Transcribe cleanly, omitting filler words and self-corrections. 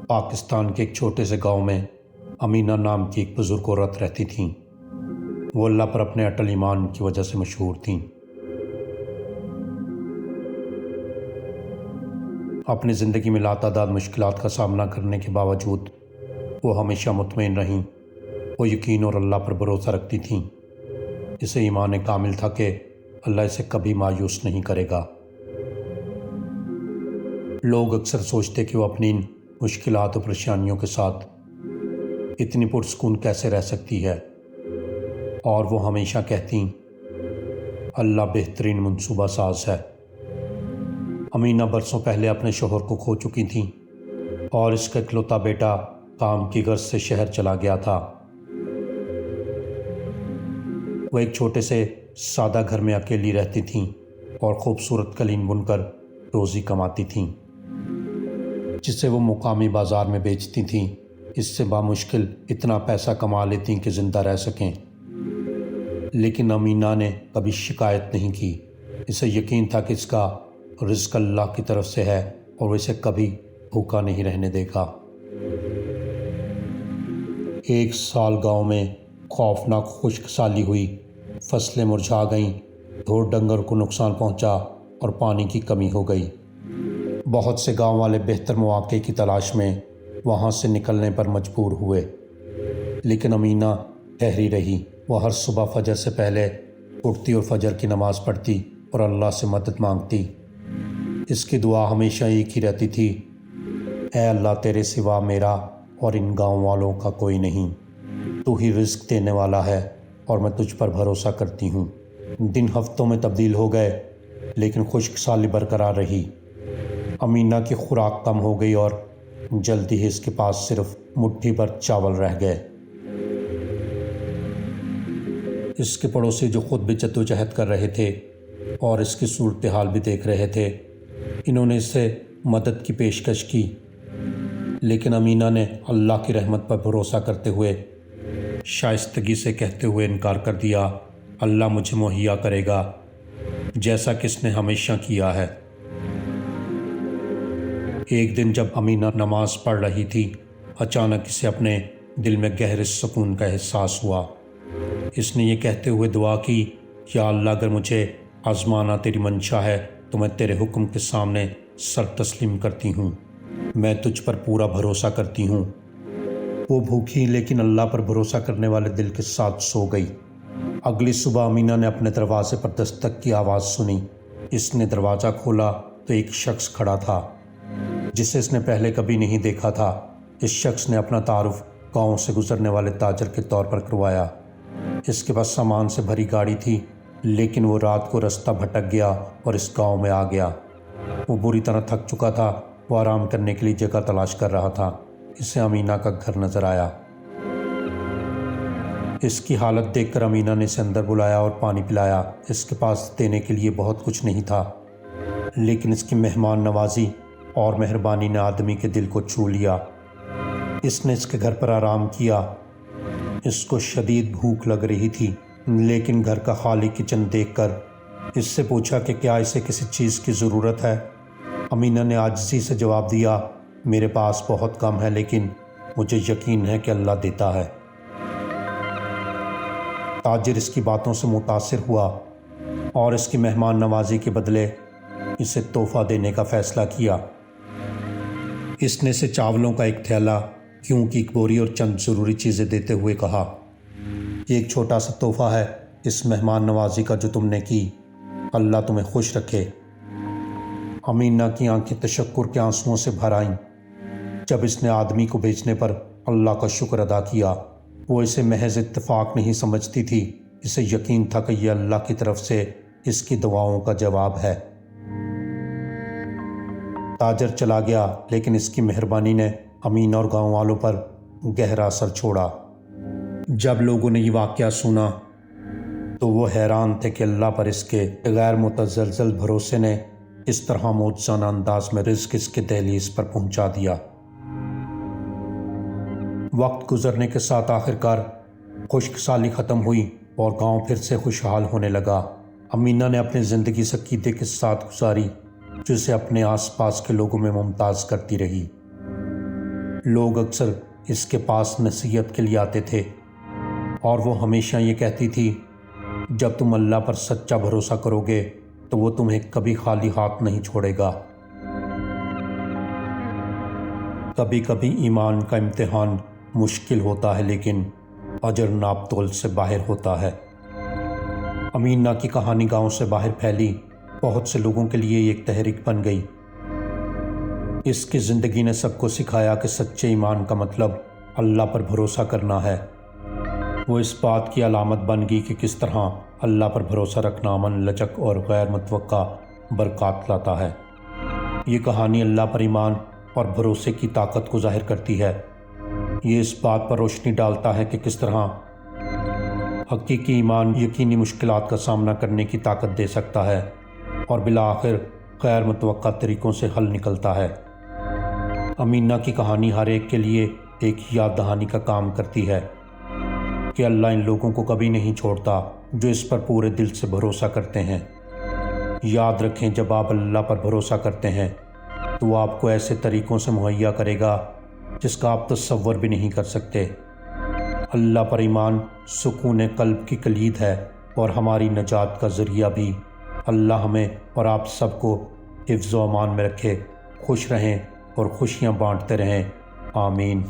پاکستان کے ایک چھوٹے سے گاؤں میں امینہ نام کی ایک بزرگ عورت رہتی تھیں۔ وہ اللہ پر اپنے اٹل ایمان کی وجہ سے مشہور تھیں۔ اپنی زندگی میں لاتعداد مشکلات کا سامنا کرنے کے باوجود وہ ہمیشہ مطمئن رہیں۔ وہ یقین اور اللہ پر بھروسہ رکھتی تھیں۔ اسے ایمان کامل تھا کہ اللہ اسے کبھی مایوس نہیں کرے گا۔ لوگ اکثر سوچتے کہ وہ اپنی ان مشکلات و پریشانیوں کے ساتھ اتنی پرسکون کیسے رہ سکتی ہے، اور وہ ہمیشہ کہتی اللہ بہترین منصوبہ ساز ہے۔ امینہ برسوں پہلے اپنے شوہر کو کھو چکی تھیں اور اس کا اکلوتا بیٹا کام کی غرض سے شہر چلا گیا تھا۔ وہ ایک چھوٹے سے سادہ گھر میں اکیلی رہتی تھیں اور خوبصورت قالین بن کر روزی کماتی تھیں، جسے وہ مقامی بازار میں بیچتی تھیں۔ اس سے بامشکل اتنا پیسہ کما لیتی کہ زندہ رہ سکیں، لیکن امینہ نے کبھی شکایت نہیں کی۔ اسے یقین تھا کہ اس کا رزق اللہ کی طرف سے ہے اور وہ اسے کبھی بھوکا نہیں رہنے دے گا۔ ایک سال گاؤں میں خوفناک خشک سالی ہوئی، فصلیں مرجھا گئیں، ڈھور ڈنگر کو نقصان پہنچا اور پانی کی کمی ہو گئی۔ بہت سے گاؤں والے بہتر مواقع کی تلاش میں وہاں سے نکلنے پر مجبور ہوئے، لیکن امینہ ٹھہری رہی۔ وہ ہر صبح فجر سے پہلے اٹھتی اور فجر کی نماز پڑھتی اور اللہ سے مدد مانگتی۔ اس کی دعا ہمیشہ ایک ہی رہتی تھی، اے اللہ تیرے سوا میرا اور ان گاؤں والوں کا کوئی نہیں، تو ہی رزق دینے والا ہے اور میں تجھ پر بھروسہ کرتی ہوں۔ دن ہفتوں میں تبدیل ہو گئے، لیکن خشک سالی برقرار رہی۔ امینہ کی خوراک کم ہو گئی اور جلدی ہی اس کے پاس صرف مٹھی بھر چاول رہ گئے۔ اس کے پڑوسی جو خود بھی جدوجہد کر رہے تھے اور اس کی صورتحال بھی دیکھ رہے تھے، انہوں نے اسے مدد کی پیشکش کی، لیکن امینہ نے اللہ کی رحمت پر بھروسہ کرتے ہوئے شائستگی سے کہتے ہوئے انکار کر دیا، اللہ مجھے مہیا کرے گا جیسا کہ اس نے ہمیشہ کیا ہے۔ ایک دن جب امینہ نماز پڑھ رہی تھی، اچانک اسے اپنے دل میں گہرے سکون کا احساس ہوا۔ اس نے یہ کہتے ہوئے دعا کی، یا اللہ اگر مجھے آزمانا تیری منشا ہے تو میں تیرے حکم کے سامنے سر تسلیم کرتی ہوں، میں تجھ پر پورا بھروسہ کرتی ہوں۔ وہ بھوکی لیکن اللہ پر بھروسہ کرنے والے دل کے ساتھ سو گئی۔ اگلی صبح امینہ نے اپنے دروازے پر دستک کی آواز سنی۔ اس نے دروازہ کھولا تو ایک شخص کھڑا تھا جسے اس نے پہلے کبھی نہیں دیکھا تھا۔ اس شخص نے اپنا تعارف گاؤں سے گزرنے والے تاجر کے طور پر کروایا۔ اس کے پاس سامان سے بھری گاڑی تھی، لیکن وہ رات کو رستہ بھٹک گیا اور اس گاؤں میں آ گیا۔ وہ بری طرح تھک چکا تھا، وہ آرام کرنے کے لیے جگہ تلاش کر رہا تھا۔ اسے امینہ کا گھر نظر آیا۔ اس کی حالت دیکھ کر امینہ نے اسے اندر بلایا اور پانی پلایا۔ اس کے پاس دینے کے لیے بہت کچھ نہیں تھا، لیکن اس کی مہمان نوازی اور مہربانی نے آدمی کے دل کو چھو لیا۔ اس نے اس کے گھر پر آرام کیا۔ اس کو شدید بھوک لگ رہی تھی، لیکن گھر کا خالی کچن دیکھ کر اس سے پوچھا کہ کیا اسے کسی چیز کی ضرورت ہے۔ امینہ نے عاجزی سے جواب دیا، میرے پاس بہت کم ہے، لیکن مجھے یقین ہے کہ اللہ دیتا ہے۔ تاجر اس کی باتوں سے متاثر ہوا اور اس کی مہمان نوازی کے بدلے اسے تحفہ دینے کا فیصلہ کیا۔ اس نے اسے چاولوں کا ایک تھیلا، گیہوں کی ایک بوری اور چند ضروری چیزیں دیتے ہوئے کہا، یہ ایک چھوٹا سا تحفہ ہے اس مہمان نوازی کا جو تم نے کی، اللہ تمہیں خوش رکھے۔ امینہ کی آنکھیں تشکر کے آنسوؤں سے بھر آئیں جب اس نے آدمی کو بیچنے پر اللہ کا شکر ادا کیا۔ وہ اسے محض اتفاق نہیں سمجھتی تھی، اسے یقین تھا کہ یہ اللہ کی طرف سے اس کی دعاؤں کا جواب ہے۔ تاجر چلا گیا، لیکن اس کی مہربانی نے امینہ اور گاؤں والوں پر گہرا اثر چھوڑا۔ جب لوگوں نے یہ واقعہ سنا تو وہ حیران تھے کہ اللہ پر اس کے غیر متزلزل بھروسے نے اس طرح معجزانہ انداز میں رزق اس کے دہلیز پر پہنچا دیا۔ وقت گزرنے کے ساتھ آخرکار خشک سالی ختم ہوئی اور گاؤں پھر سے خوشحال ہونے لگا۔ امینہ نے اپنی زندگی اس عقیدے کے ساتھ گزاری جو اسے اپنے آس پاس کے لوگوں میں ممتاز کرتی رہی۔ لوگ اکثر اس کے پاس نصیحت کے لیے آتے تھے اور وہ ہمیشہ یہ کہتی تھی، جب تم اللہ پر سچا بھروسہ کرو گے تو وہ تمہیں کبھی خالی ہاتھ نہیں چھوڑے گا۔ کبھی کبھی ایمان کا امتحان مشکل ہوتا ہے لیکن اجر ناپ تول سے باہر ہوتا ہے۔ امینا کی کہانی گاؤں سے باہر پھیلی، بہت سے لوگوں کے لیے ایک تحریک بن گئی۔ اس کی زندگی نے سب کو سکھایا کہ سچے ایمان کا مطلب اللہ پر بھروسہ کرنا ہے۔ وہ اس بات کی علامت بن گئی کہ کس طرح اللہ پر بھروسہ رکھنا امن، لچک اور غیر متوقع برکات لاتا ہے۔ یہ کہانی اللہ پر ایمان اور بھروسے کی طاقت کو ظاہر کرتی ہے۔ یہ اس بات پر روشنی ڈالتا ہے کہ کس طرح حقیقی ایمان یقینی مشکلات کا سامنا کرنے کی طاقت دے سکتا ہے اور بالآخر غیر متوقع طریقوں سے حل نکلتا ہے۔ امینا کی کہانی ہر ایک کے لیے ایک یاد دہانی کا کام کرتی ہے کہ اللہ ان لوگوں کو کبھی نہیں چھوڑتا جو اس پر پورے دل سے بھروسہ کرتے ہیں۔ یاد رکھیں، جب آپ اللہ پر بھروسہ کرتے ہیں تو وہ آپ کو ایسے طریقوں سے مہیا کرے گا جس کا آپ تصور بھی نہیں کر سکتے۔ اللہ پر ایمان سکون قلب کی کلید ہے اور ہماری نجات کا ذریعہ بھی۔ اللہ ہمیں اور آپ سب کو حفظ و امان میں رکھے، خوش رہیں اور خوشیاں بانٹتے رہیں، آمین۔